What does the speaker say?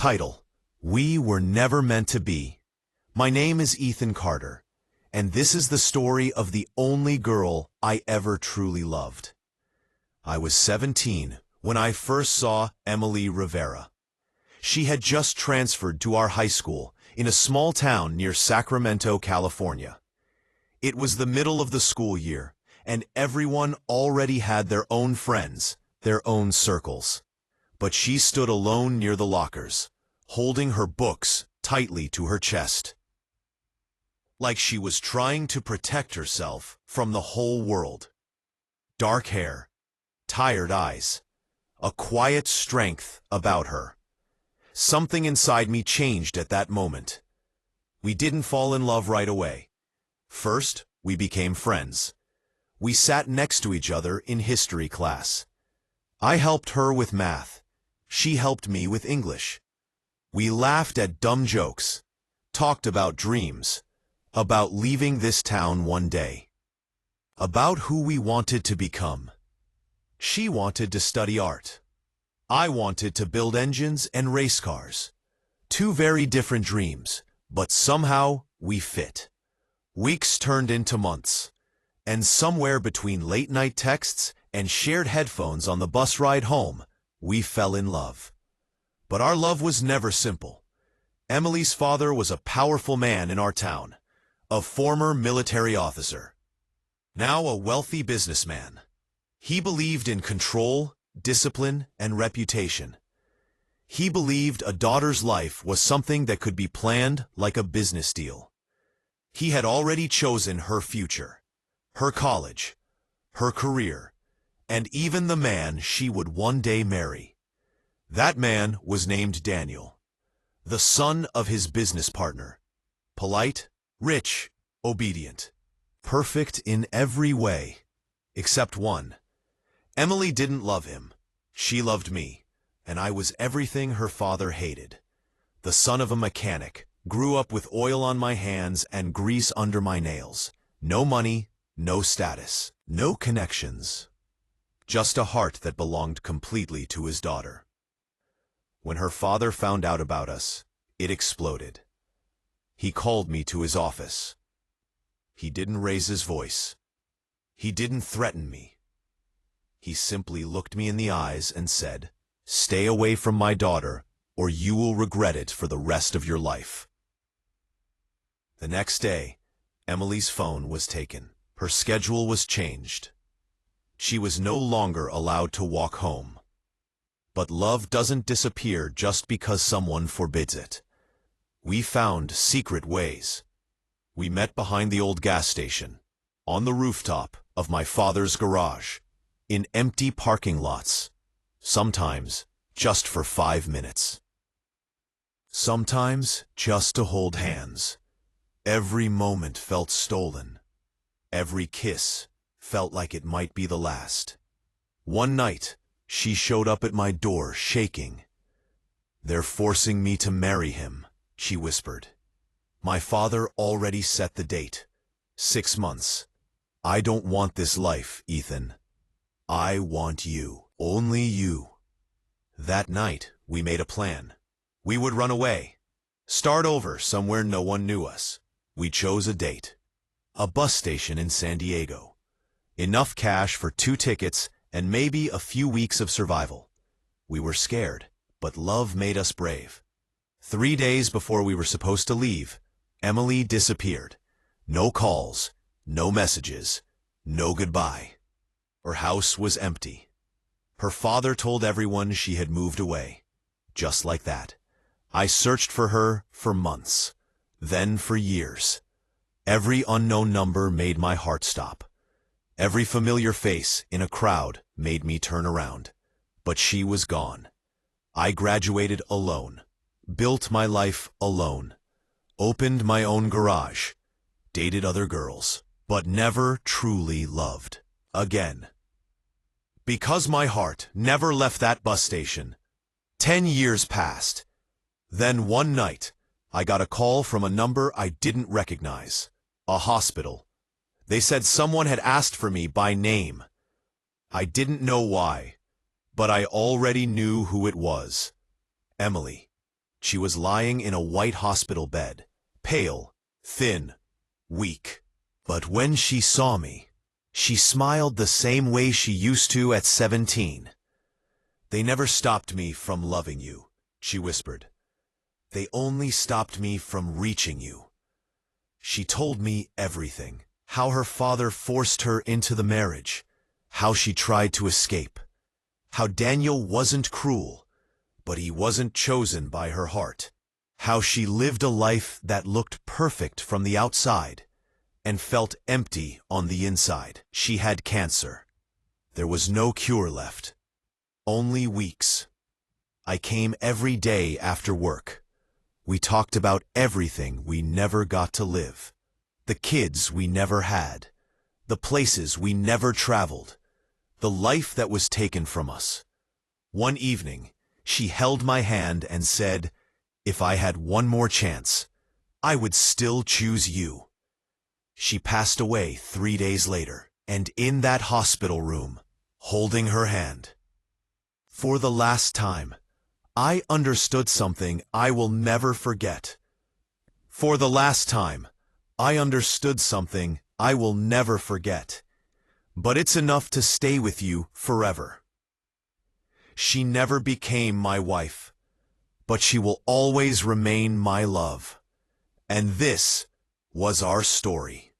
Title: We Were Never Meant to Be. My name is Ethan Carter, and this is the story of the only girl I ever truly loved. I was 17 when I first saw Emily Rivera. She had just transferred to our high school in a small town near Sacramento, California. It was the middle of the school year, and everyone already had their own friends, their own circles. But she stood alone near the lockers, holding her books tightly to her chest, like she was trying to protect herself from the whole world. Dark hair, tired eyes, a quiet strength about her. Something inside me changed at that moment. We didn't fall in love right away. First, we became friends. We sat next to each other in history class. I helped her with math. She helped me with English. We laughed at dumb jokes, talked about dreams, about leaving this town one day, about who we wanted to become. She wanted to study art. I wanted to build engines and race cars. Two very different dreams, but somehow we fit. Weeks turned into months, and somewhere between late-night texts and shared headphones on the bus ride home, we fell in love. But our love was never simple. Emily's father was a powerful man in our town, a former military officer, now a wealthy businessman. He believed in control, discipline, and reputation. He believed a daughter's life was something that could be planned like a business deal. He had already chosen her future, her college, her career, and even the man she would one day marry. That man was named Daniel, the son of his business partner. Polite, rich, obedient, perfect in every way, except one. Emily didn't love him. She loved me, and I was everything her father hated. The son of a mechanic, grew up with oil on my hands and grease under my nails. No money, no status, no connections. Just a heart that belonged completely to his daughter. When her father found out about us, it exploded. He called me to his office. He didn't raise his voice. He didn't threaten me. He simply looked me in the eyes and said, "Stay away from my daughter, or you will regret it for the rest of your life." The next day, Emily's phone was taken. Her schedule was changed. She was no longer allowed to walk home. But love doesn't disappear just because someone forbids it. We found secret ways. We met behind the old gas station, on the rooftop of my father's garage, in empty parking lots, sometimes just for 5 minutes. Sometimes just to hold hands. Every moment felt stolen. Every kiss felt like it might be the last. One night, she showed up at my door shaking. "They're forcing me to marry him," she whispered. "My father already set the date. 6 months. I don't want this life, Ethan. I want you. Only you." That night, we made a plan. We would run away. Start over somewhere no one knew us. We chose a date. A bus station in San Diego. Enough cash for 2 tickets and maybe a few weeks of survival. We were scared, but love made us brave. 3 days before we were supposed to leave, Emily disappeared. No calls, no messages, no goodbye. Her house was empty. Her father told everyone she had moved away. Just like that. I searched for her for months, then for years. Every unknown number made my heart stop. Every familiar face in a crowd made me turn around. But she was gone. I graduated alone, built my life alone, opened my own garage, dated other girls, but never truly loved again. Because my heart never left that bus station, 10 years passed. Then one night, I got a call from a number I didn't recognize. A hospital. They said someone had asked for me by name. I didn't know why, but I already knew who it was. Emily. She was lying in a white hospital bed, pale, thin, weak. But when she saw me, she smiled the same way she used to at 17. "They never stopped me from loving you," she whispered. "They only stopped me from reaching you." She told me everything. How her father forced her into the marriage. How she tried to escape. How Daniel wasn't cruel, but he wasn't chosen by her heart. How she lived a life that looked perfect from the outside and felt empty on the inside. She had cancer. There was no cure left. Only weeks. I came every day after work. We talked about everything we never got to live. The kids we never had. The places we never traveled. The life that was taken from us. One evening, she held my hand and said, "If I had one more chance, I would still choose you." She passed away 3 days later, and in that hospital room, holding her hand. For the last time, I understood something I will never forget. For the last time, I understood something I will never forget. But it's enough to stay with you forever. She never became my wife, but she will always remain my love. And this was our story.